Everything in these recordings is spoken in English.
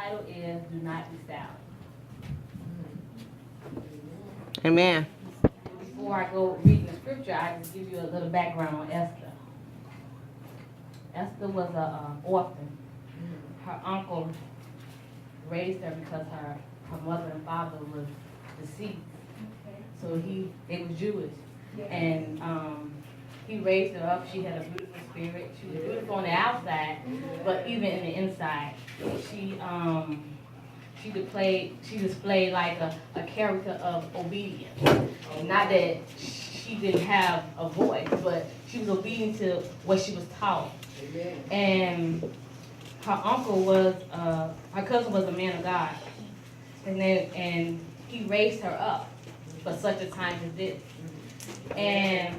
title is Do Not Be Silent. Amen. Before I go reading the scripture, I just give you a little background on Esther. Esther was an orphan. Her uncle raised her because her mother and father was deceased. So they was Jewish. And he raised her up. She had a beautiful spirit. She was beautiful on the outside, but even in the inside, she displayed like a character of obedience. Not that she didn't have a voice, but she was obedient to what she was taught. And her cousin was a man of God, and he raised her up for such a time as this. And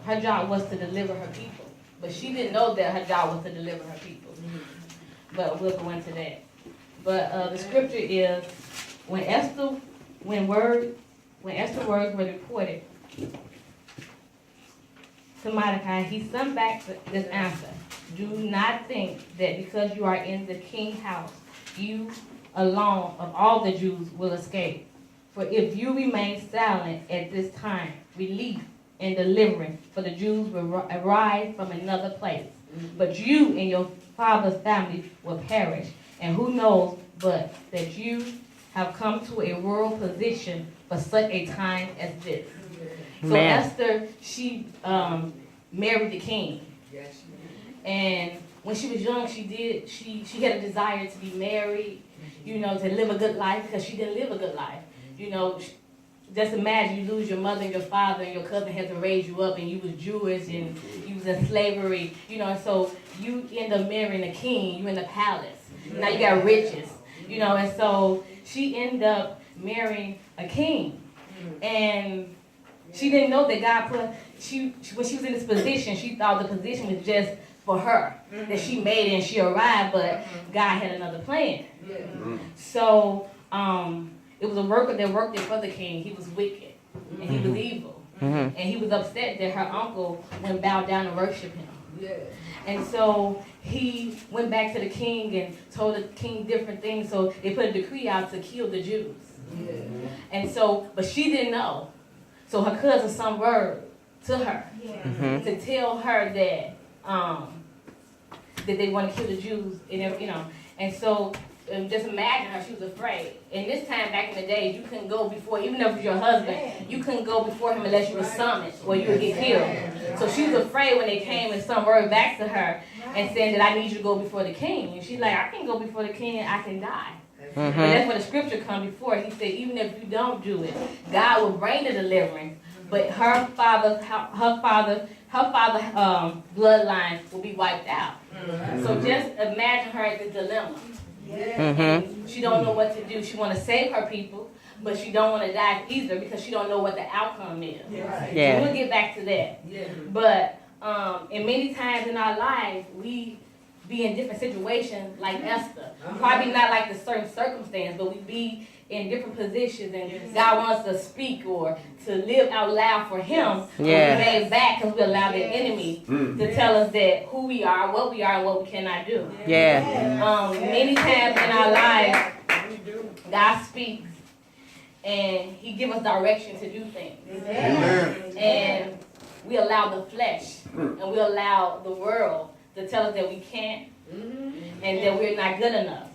her job was to deliver her people, but she didn't know that her job was to deliver her people. But we'll go into that. But the scripture is when Esther's words were reported to Mordecai, he sent back this answer: Do not think that because you are in the king's house, you alone of all the Jews will escape. For if you remain silent at this time, relief and deliverance for the Jews will arise from another place. But you and your father's family will perish. And who knows but that you have come to a royal position for such a time as this. So Esther, she married the king. And when she was young, she had a desire to be married, to live a good life, because she didn't live a good life. Just imagine you lose your mother and your father, and your cousin had to raise you up, and you was Jewish and you was in slavery, so you end up marrying a king. You in the palace. Now you got riches, and so she ended up marrying a king. And she didn't know that God when she was in this position, she thought the position was just for her, that she made it and she arrived, but God had another plan. So it was a worker that worked there for the king. He was wicked and he was evil, and he was upset that her uncle went bow down and worship him. And so he went back to the king and told the king different things. So they put a decree out to kill the Jews. And so, but she didn't know. So her cousin sent word to her to tell her that that they want to kill the Jews, and so just imagine her. She was afraid. And this time back in the day, you couldn't go before, even if it was your husband, you couldn't go before him unless you were summoned or you would get killed. So she was afraid when they came and sent word back to her and saying that I need you to go before the king. And she's like, I can go before the king, I can die. But that's what the scripture come before. He said, even if you don't do it, God will bring the deliverance. But her father's bloodline will be wiped out. So just imagine her at the dilemma. She don't know what to do. She want to save her people, but she don't want to die either because she don't know what the outcome is. So we'll get back to that. But and many times in our lives, we be in different situations like Esther. Probably not like the certain circumstance, but we be in different positions, and God wants us to speak or to live out loud for Him. We remain back because we allow the enemy to tell us that who we are, what we are, and what we cannot do. Many times in our lives, God speaks, and He gives us direction to do things. And we allow the flesh, and we allow the world to tell us that we can't, and that we're not good enough.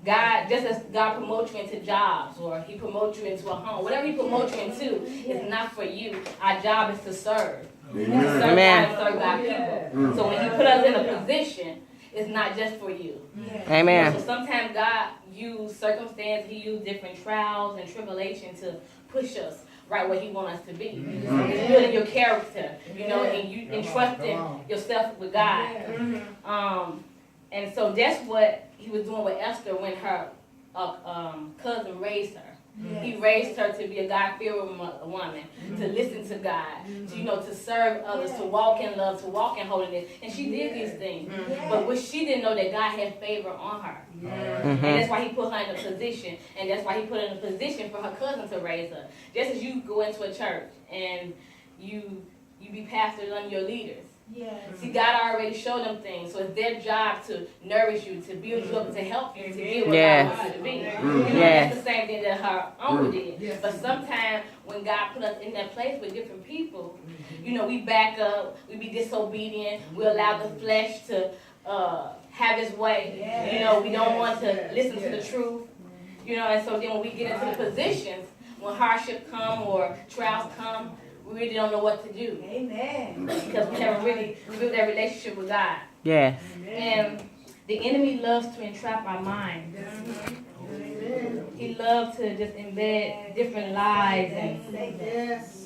God, just as God promotes you into jobs, or He promotes you into a home, whatever He promotes you into is not for you. Our job is to serve. To serve God and serve God's people. So when He put us in a position, it's not just for you. So sometimes God uses circumstance, He uses different trials and tribulation to push us right where He wants us to be. It's building your character, and you entrusting yourself with God. And so that's what He was doing with Esther when her cousin raised her. He raised her to be a God-fearing woman, to listen to God, to serve others, to walk in love, to walk in holiness. And she did these things. But what she didn't know that God had favor on her. And that's why He put her in a position. And that's why He put her in a position for her cousin to raise her. Just as you go into a church and you be pastored under your leaders. See, God already showed them things, so it's their job to nourish you, to build you up, to help you to get where God wants you to be. You know, that's the same thing that her uncle did. But sometimes when God put us in that place with different people, you know, we back up, we be disobedient, we allow the flesh to have its way. You know, we don't want to listen to the truth. You know, and so then when we get into the positions, when hardship come or trials come, we really don't know what to do. Amen. Because we never really built that relationship with God. Yes. And the enemy loves to entrap our minds. He loves to just embed different lies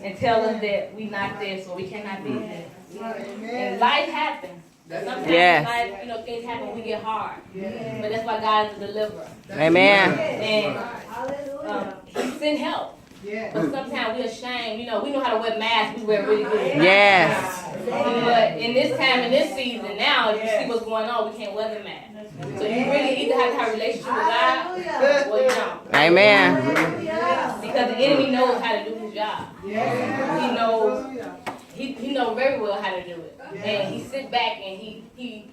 and tell us that we not this or we cannot be this. And life happens. Sometimes in life, you know, things happen, we get hard. But that's why God is a deliverer. Amen. And he sent help. But sometimes we're ashamed. You know, we know how to wear masks. We wear really good. Yes. But in this time, in this season now, you see what's going on, we can't wear the mask. So you really either have to have a relationship with God or you don't. Amen. Because the enemy knows how to do his job. He knows. He knows very well how to do it. And he sits back and he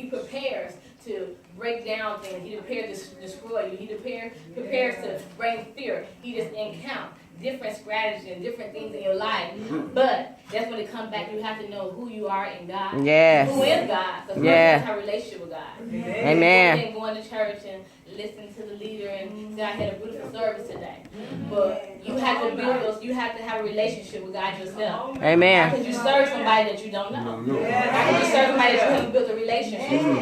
prepares to break down things. He prepares to destroy you. He prepares to bring fear. He just encounters different strategies and different things in your life. But that's when it comes back. You have to know who you are in God. Yes. Who is God? Because Yes. our relationship with God. Amen. Then going to church and listening to the leader and say, I had a beautiful service today. But you have to build those. You have to have a relationship with God yourself. Amen. How could you serve somebody that you don't know? How could you serve somebody that you haven't built a relationship with?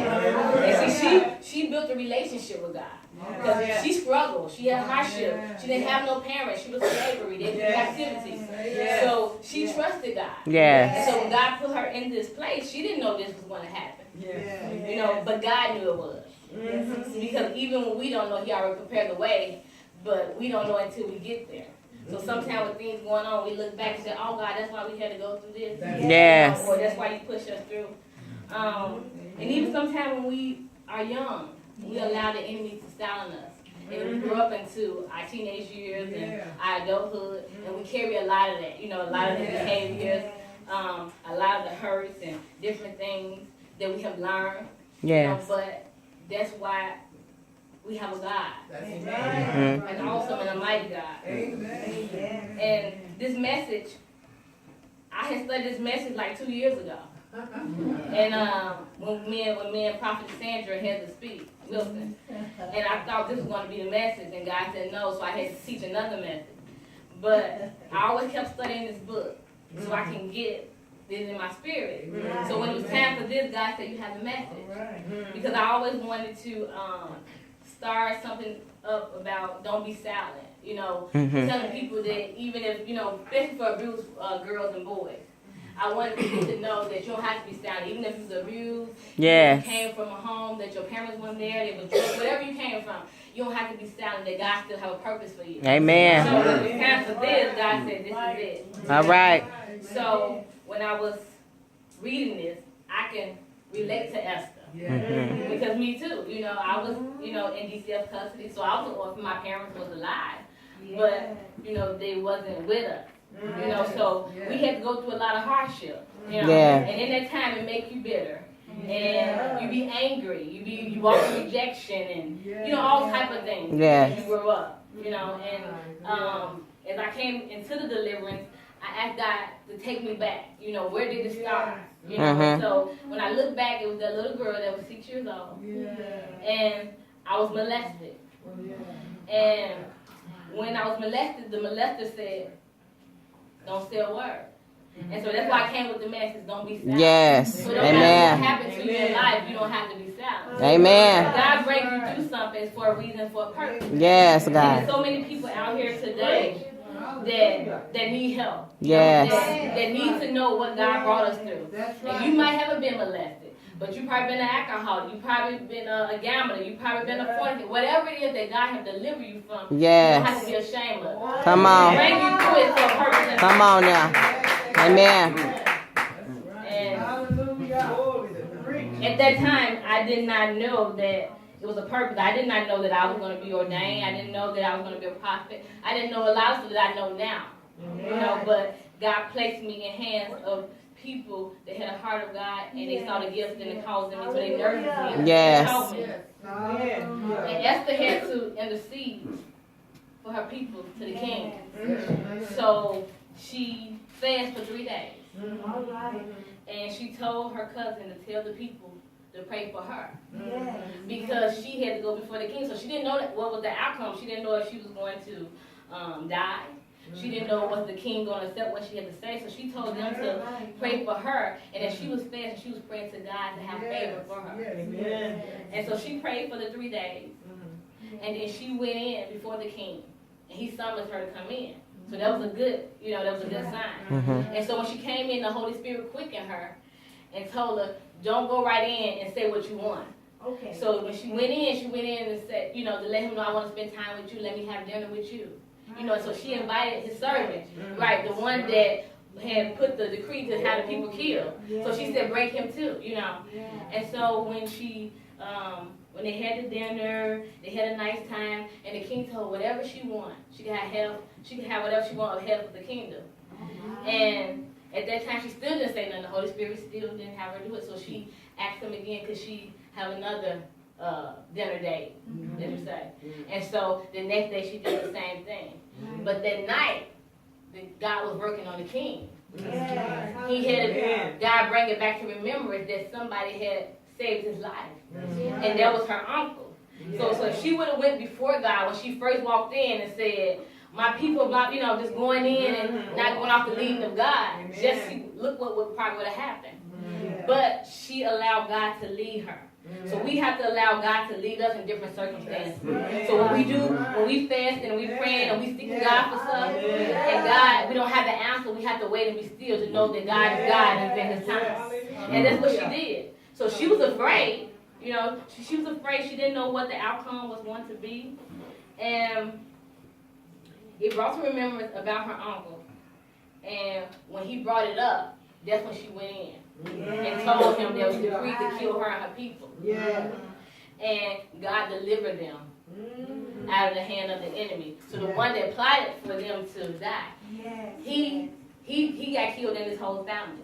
And see, she built a relationship with God. Because she struggled. She had hardship. She didn't have no parents. She was in slavery. They did captivity. So she trusted God. Yes. And so when God put her in this place, she didn't know this was going to happen. You know, but God knew it was. Because even when we don't know, he already prepared the way, but we don't know until we get there. So sometimes with things going on, we look back and say, oh God, that's why we had to go through this. Yes. Or that's why you pushed us through. And even sometimes when we are young, we allow the enemy to silence us. And we grew up into our teenage years and our adulthood, and we carry a lot of that, you know, a lot of the behaviors, a lot of the hurts and different things that we have learned. Yes. You know, but that's why we have a God. Mm-hmm. An awesome and a mighty God. Amen. And this message, I had studied this message like 2 years ago. And when me and Prophetess Sandra had to speak, Wilson, and I thought this was going to be the message, and God said no, so I had to teach another message. But I always kept studying this book so I can get this in my spirit. So when it was time for this, God said, you have the message. Because I always wanted to start something up about don't be silent. You know, telling people that even if, you know, especially for abused girls and boys, I wanted people to know that you don't have to be silent. Even if you was abused, Yes. you came from a home that your parents weren't there, they were drugs, whatever you came from, you don't have to be silent, that God still have a purpose for you. Amen. So when it's time for this, God said, this is it. All right. So when I was reading this, I can relate to Esther. Because me too, you know, I was, you know, in DCF custody, so I was an orphan. My parents was alive, but, you know, they wasn't with us. You know, so we had to go through a lot of hardship. You know, and in that time it make you bitter, and you be angry, you walk in rejection, and you know all type of things as you grow up. You know, and as I came into the deliverance, I asked God to take me back. You know, where did it start? You know, so when I look back, it was that little girl that was 6 years old, and I was molested. And when I was molested, the molester said, don't say a word. And so that's why I came with the message, don't be silent. Yes. So no matter what happens to you in life, you don't have to be silent. Amen. God brings you through something for a reason, for a purpose. Yes, And God. there's so many people out here today that need help. Yes. That need to know what God brought us through. And you might haven't been molested, but you probably been an alcoholic, you probably been a gambler, you probably been a fornicator, whatever it is that God has delivered you from, you don't have to be ashamed of. Come on. Bring you through it for a purpose. Come on now. Amen. And at that time, I did not know that it was a purpose. I did not know that I was going to be ordained. I didn't know that I was going to be a prophet. I didn't know a lot of stuff that I know now. You know, but God placed me in hands of people that had a heart of God, and they saw the gifts and the calls in me, so they nurtured me. Yes. And taught me. And Esther had to intercede for her people to the king. So she fasted for 3 days. And she told her cousin to tell the people to pray for her. Because she had to go before the king. So she didn't know what was the outcome. She didn't know if she was going to die. She didn't know what the king going to accept what she had to say. So she told them to pray for her. And as she was fasting, she was praying to God to have favor for her. And so she prayed for the 3 days. And then she went in before the king. And he summoned her to come in. So that was a good, that was a good sign. And so when she came in, the Holy Spirit quickened her and told her, don't go right in and say what you want. So when she went in and said, to let him know, I want to spend time with you, let me have dinner with you. So she invited his servant, right, the one that had put the decree to have the people killed. So she said, bring him too, And so when when they had the dinner, they had a nice time, and the king told her whatever she wanted. She could have whatever she wanted of help for the kingdom. And at that time, she still didn't say nothing. The Holy Spirit still didn't have her do it. So she asked him again, could she have another dinner date, as you say. And so the next day, she did the same thing. But that night, God was working on the king. He had God bring it back to remembrance that somebody had saved his life. And that was her uncle. So if she would have went before God when she first walked in and said, my people, just going in and not going off the leading of God, look what probably would have happened. But she allowed God to lead her. So we have to allow God to lead us in different circumstances. So when we fast and we pray and we seek God for stuff, and God, we don't have the answer, we have to wait and be still to know that God is God and in His time. And that's what she did. So she was afraid. She was afraid. She didn't know what the outcome was going to be. And it brought to remembrance about her uncle. And when he brought it up, that's when she went in and told him there was a decree to kill her and her people. And God delivered them out of the hand of the enemy. So the one that plotted for them to die, he got killed in his whole family.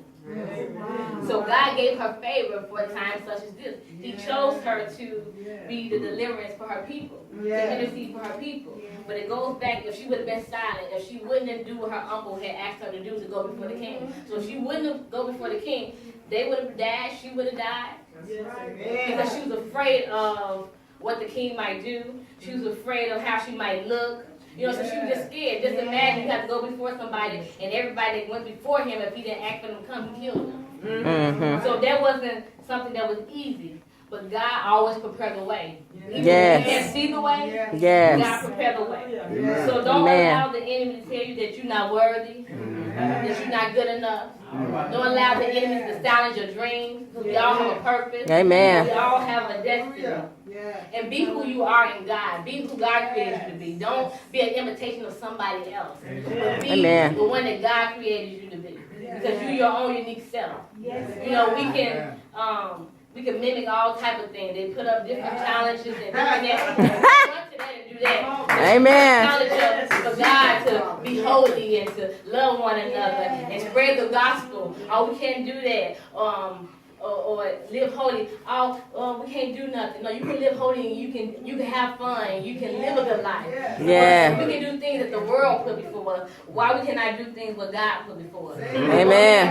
So God gave her favor for a time such as this. He chose her to be the deliverance for her people, to intercede for her people. But it goes back, if she would have been silent, if she wouldn't do what her uncle had asked her to do, to go before the king. So if she wouldn't have go before the king, they would have died, she would have died. Because she was afraid of what the king might do. She was afraid of how she might look. So she was just scared. Just imagine you have to go before somebody, and everybody that went before him, if he didn't ask for them to come, he killed them. So that wasn't something that was easy. But God always prepared the way. Even if you can't see the way, God prepared the way. So don't allow the enemy to tell you that you're not worthy, that you're not good enough. Don't allow the enemy to silence your dreams, because we all have a purpose. Amen. We all have a destiny. And be who you are in God. Be who God created you to be. Don't be an imitation of somebody else. But be the one that God created you to be. Because you're your own unique self. We can mimic all type of things. They put up different challenges and different that. Run to that and do that. Amen. Challenge for God to be holy and to love one another and spread the gospel. Oh, we can't do that. Or live holy. We can't do nothing. No, you can live holy and you can have fun. You can live a good life. We can do things that the world put before us. Why we cannot do things what God put before us? Amen.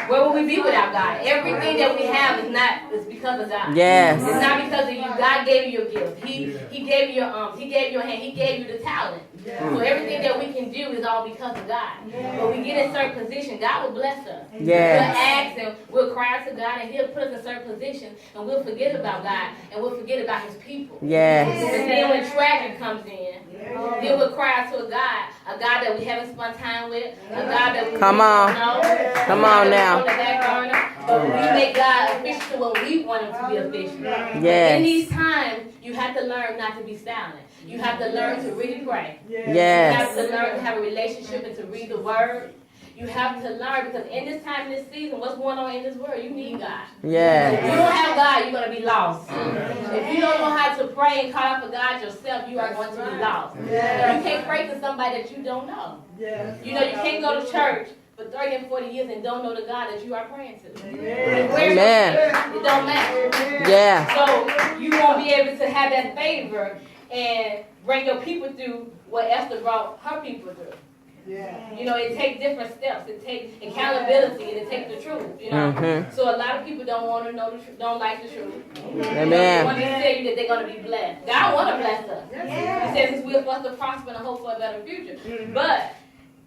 Where would we be without God? Everything that we have is because of God. It's not because of you. God gave you your gift. He gave you your arms. He gave you your hand. He gave you the talent. So everything that we can do is all because of God. When we get in a certain position, God will bless us. We'll ask and we'll cry out to God, and He'll put us in a certain position, and we'll forget about God, and we'll forget about His people. But then when tragedy comes in, then we'll cry out to a God that we haven't spent time with, a God that we don't know. Come on now. On the back burner, but we make God official when we want Him to be official. In these times, you have to learn not to be silent. You have to learn to really pray. You have to learn to have a relationship and to read the Word. You have to learn, because in this time, in this season, what's going on in this world, you need God. Yeah. If you don't have God, you're going to be lost. If you don't know how to pray and call out for God yourself, you are going to be lost. You can't pray for somebody that you don't know. You know, you can't go to church for 30 and 40 years and don't know the God that you are praying to. Amen. It don't matter. Yeah. So you won't be able to have that favor and bring your people through what Esther brought her people through. You know, it takes different steps. It takes accountability, and it takes the truth. You know, so a lot of people don't want to know the truth, don't like the truth. Amen. They want to tell you that they're going to be blessed. God want to bless us. He says His will for us to prosper and hope for a better future. But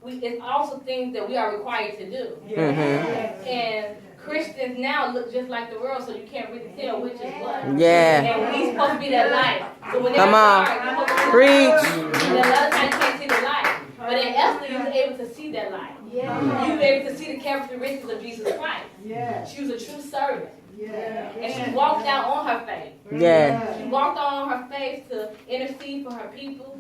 it's also things that we are required to do. And Christians now look just like the world, so you can't really tell which is what. Yeah. And we're supposed to be that light. So when Come on. Preach. And a lot of times you can't see the light. But in Esther, you was able to see that light. You were able to see the characteristics of Jesus Christ. She was a true servant. And she walked out on her faith. Yeah. She walked out on her faith to intercede for her people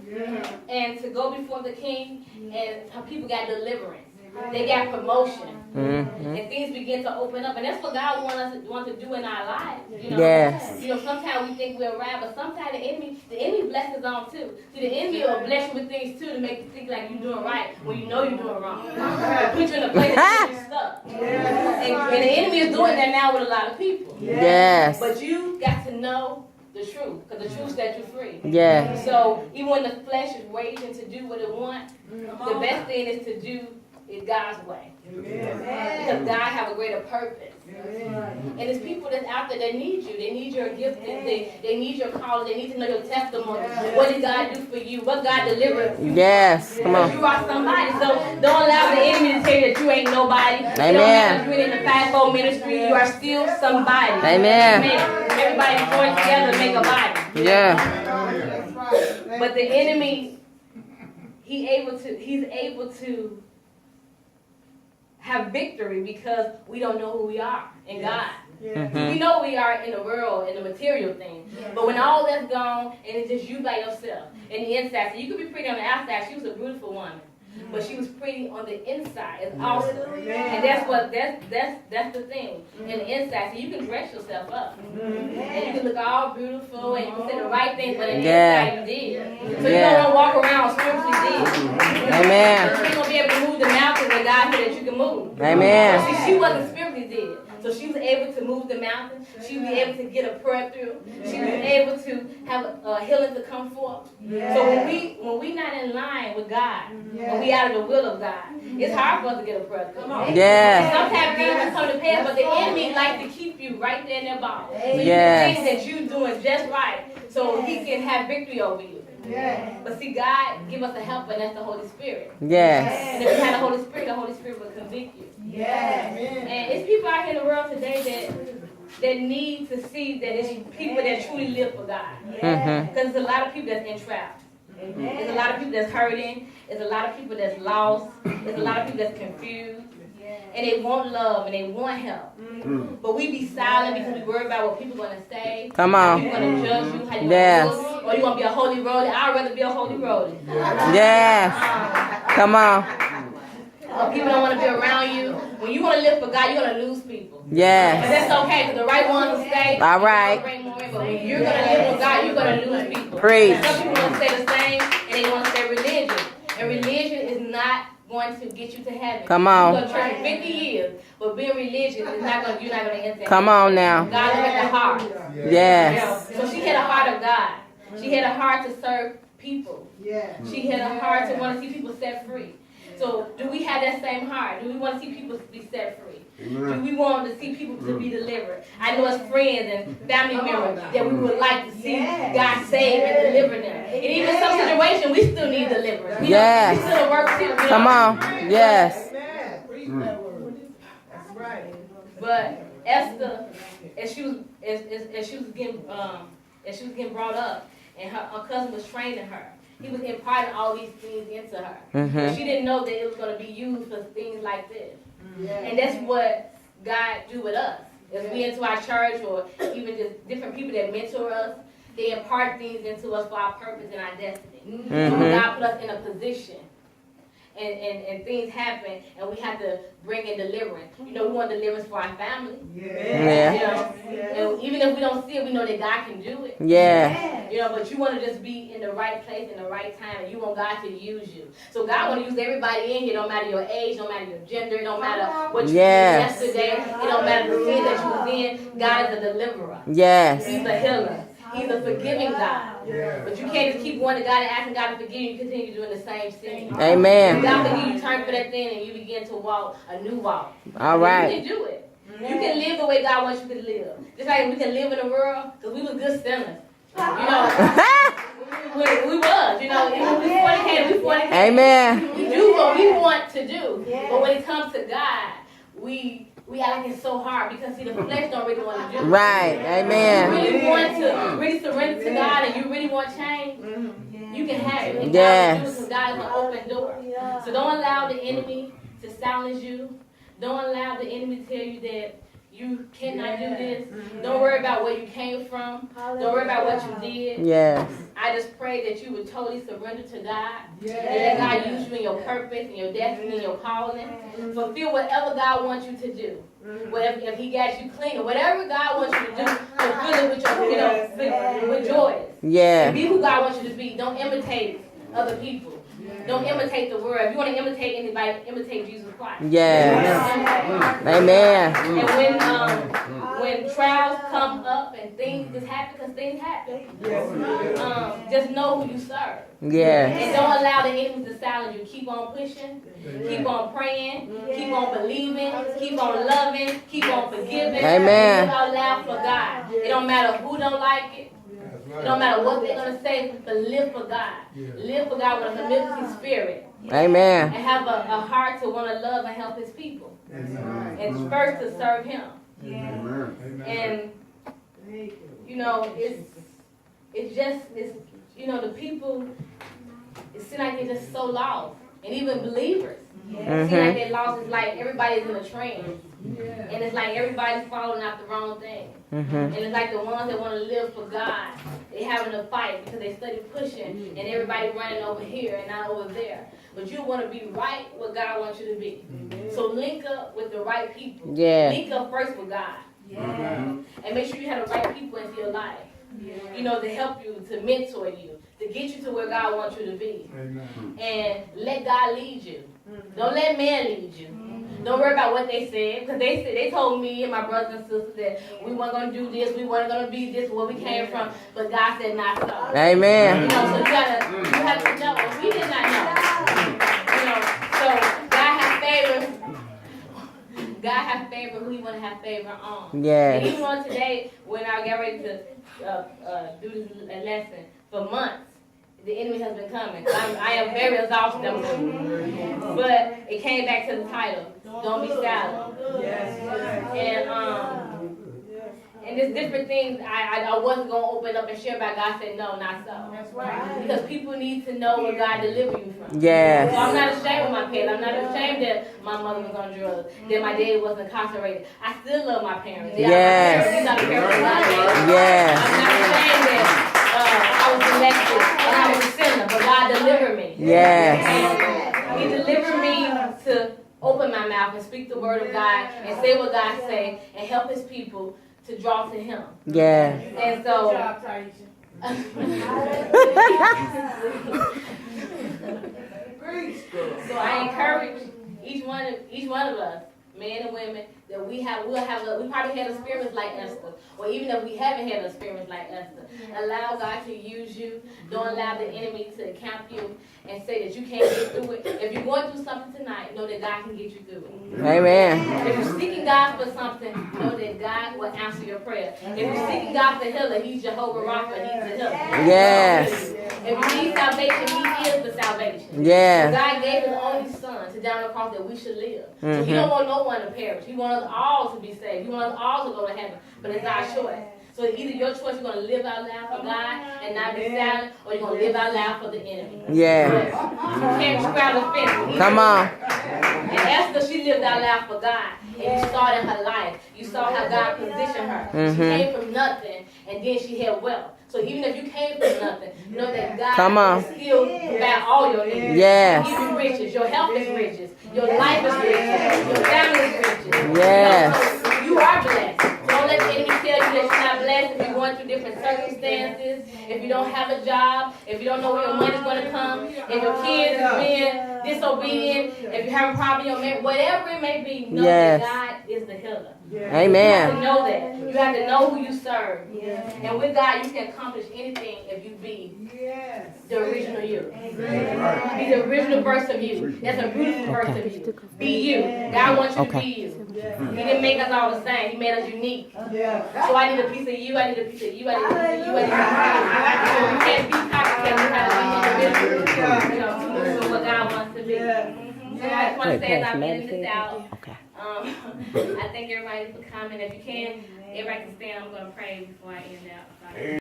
and to go before the king, and her people got deliverance. They got promotion. And things begin to open up. And that's what God wants to do in our lives. You know? Yes. You know, sometimes we think we're right, but sometimes the enemy blesses on too. See, the enemy will bless you with things too to make you think like you're doing right when you know you're doing wrong. Put you in a place that you're stuck. And the enemy is doing that now with a lot of people. Yes. But you got to know the truth, because the truth set you free. Yeah. So even when the flesh is waiting to do what it wants, the best thing is to do it God's way. Because God have a greater purpose. And there's people that's out there that need you. They need your gift. They need your call. They need to know your testimony. What did God do for you? What God delivered you? Yes. Come on. You are somebody. So don't allow the enemy to tell you that you ain't nobody. Amen. Don't matter if you're in the fivefold ministry. You are still somebody. Amen. Everybody join together to make a body. Yeah. But the enemy, he's able to have victory because we don't know who we are in God. We know we are in the world, in the material thing. But when all that's gone and it's just you by yourself and the inside, so you could be pretty on the outside. She was a beautiful woman, but she was pretty on the inside. It's awesome. And that's the thing. In the inside, so you can dress yourself up. And you can look all beautiful and you can say the right things, but in the inside you did. So you don't want to walk around spiritually dead. Amen. So you're going to be able to move the mountains that God said that you can move. Amen. So she wasn't spiritually dead. So she was able to move the mountain. She was able to get a prayer through. She was able to have a healing to come forth. So when we not in line with God, when we out of the will of God, it's hard for us to get a prayer through. Yeah. Sometimes things come to pass, but the enemy likes to keep you right there in that ball. So you Yes. can think that you're doing just right, so he can have victory over you. But see, God give us a helper, and that's the Holy Spirit. Yes. And if you have the Holy Spirit will convict you. And it's people out here in the world today that need to see that it's people that truly live for God. Because there's a lot of people that's entrapped. There's a lot of people that's hurting. There's a lot of people that's lost. There's a lot of people that's confused. And they want love and they want help. But we be silent because we worry about what people are going to say. Come on. People going to judge you. How you Yes. going to look. Or you going to be a holy roadie. I'd rather be a holy roadie. Yes. Come on. People don't want to be around you. When you want to live for God, you're going to lose people. Yes. But that's okay, because the right ones will stay. All right. But when you're going to live with God, you're going to lose people. Preach. Some people want to stay the same, and they want to stay religious. And religion is not going to get you to heaven. Come on. You're going to church for 50 years, but being religious is you're not going to enter. Come on now. God look at the heart. Yes. So she had a heart of God. She had a heart to serve people. She had a heart to want to see people set free. So do we have that same heart? Do we want to see people be set free? Do we want to see people to be delivered? I know as friends and family members that we would like to see God save and deliver them. And even in some situations, we still need deliverance. We still work too. Come on. Yes. But Esther, as she was getting brought up, and her cousin was training her. He was imparting all these things into her. She didn't know that it was going to be used for things like this. And that's what God do with us. As we into our church or even just different people that mentor us, they impart things into us for our purpose and our destiny. So God put us in a position. and things happen, and we have to bring in deliverance. You know, we want deliverance for our family. Yeah. You know, and even if we don't see it, we know that God can do it. Yeah. You know, but you want to just be in the right place in the right time, and you want God to use you. So God want to use everybody in here, no matter your age, no matter your gender, no matter what you did yesterday, it don't matter the sin that you was in. God is a deliverer. Yes. He's a healer. He's a forgiving God. But you can't just keep going to God and asking God to forgive you and continue doing the same sin. Amen. God forgive you, turn for that thing, and you begin to walk a new walk. All right. You can do it. You can live the way God wants you to live. Just like we can live in the world, because we were good sinners. You know, we was, you know, even we fornicated. Amen. We do what we want to do. But when it comes to God, we act like it's so hard because, see, the flesh don't really want to do it. Right. Amen. You really want to really surrender to God and you really want change, you can have it. And Yes. God will do it because God is an open door. So don't allow the enemy to silence you. Don't allow the enemy to tell you that you cannot do this. Don't worry about where you came from. Don't worry about what you did. Yes. I just pray that you would totally surrender to God. And that God use you in your purpose and your destiny and your calling. Fulfill whatever God wants you to do. Whatever, if He got you clean or whatever God wants you to do, fulfill it with your, you know, with joy. Yeah. Be who God wants you to be. Don't imitate other people. Don't imitate the world. If you want to imitate anybody, imitate Jesus Christ. Yes. Amen. And when trials come up and things just happen, because things happen, just know who you serve. Yes. And don't allow the enemy to silence you. Keep on pushing. Keep on praying. Keep on believing. Keep on loving. Keep on forgiving. Amen. Live out loud for God. It don't matter who don't like it. It don't matter what they're going to say, but live for God. Live for God with a humility spirit. Amen. And have a heart to want to love and help His people. And first to serve Him. And, you know, it's just, you know, the people, it seems like they're just so lost. And even believers. It seems like they're lost. It's like everybody's in a trance. And it's like everybody's following out the wrong thing. And it's like the ones that want to live for God, they having a fight because they study pushing and everybody running over here and not over there. But you want to be right where God wants you to be. So link up with the right people. Yeah. Link up first with God. And make sure you have the right people into your life. You know, to help you, to mentor you, to get you to where God wants you to be. And let God lead you. Don't let man lead you. Don't worry about what they said, because they told me and my brothers and sisters that we weren't going to do this, we weren't going to be this, where we came from, but God said not so. Amen. You know, so you have to know. Well, we did not know. You know, so God has favor. God has favor who He want to have favor on. Yes. And even on today, when I got ready to do this lesson, for months, the enemy has been coming. I am very exhausted. But it came back to the title, Don't Be Silent. And there's different things I wasn't going to open up and share about. God said, no, not so. That's right. Because people need to know where God delivered you from. Yes. So I'm not ashamed of my parents. I'm not ashamed that my mother was on drugs, that my daddy was incarcerated. I still love my parents. Yes. These are the parents of my daddy. Yes. I'm not ashamed that I was elected and I was a sinner, but God delivered me. Yes. And He delivered me to open my mouth and speak the word of God and say what God say and help His people to draw to Him. Yes. And so, so I encourage each one of us, men and women, that we probably had experience like Esther, or even if we haven't had an experience like Esther, allow God to use you. Don't allow the enemy to encamp you and say that you can't get through it. If you're going through something tonight, know that God can get you through it. Amen. If you're seeking God for something, know that God will answer your prayer. If you're seeking God for healing, He's Jehovah Rapha, He's the healer. Yes. If you need salvation, He is the salvation. Yeah. God gave His only Son to die on the cross that we should live. So He don't want no one to perish. He wants us all to be saved. He wants us all to go to heaven. But it's our choice. So either your choice, you're going to live out loud for God and not be silent, or you're going to live out loud for the enemy. Yeah. You can't straddle the fence. Come on. And Esther, she lived out loud for God. And you saw it in her life. You saw how God positioned her. She came from nothing, and then she had wealth. So even if you came from nothing, know that God will still provide all your needs. Yes. Give you riches. Your health is riches. Your life is riches. Your family is riches. Yes. So you are blessed. So don't let the enemy tell you that you're not blessed if you're going through different circumstances, if you don't have a job, if you don't know where your money's going to come, if your kids is being disobedient, if you have a problem in your marriage, whatever it may be, know that God is the healer. Amen. You have to know that. You have to know who you serve. And with God, you can accomplish anything if you be the original you. Be the original verse of you. That's a beautiful verse of you. Be you. God wants you to be you. He didn't make us all the same. He made us unique. So I need a piece of you. I need a piece of you. I need a piece of you. I need a piece of you. We can't be copycats. We have to be individuals. You know, to what God wants to be. So I just want to say as I'm getting this out, I thank everybody for coming. If you can, everybody can stand. I'm going to pray before I end out.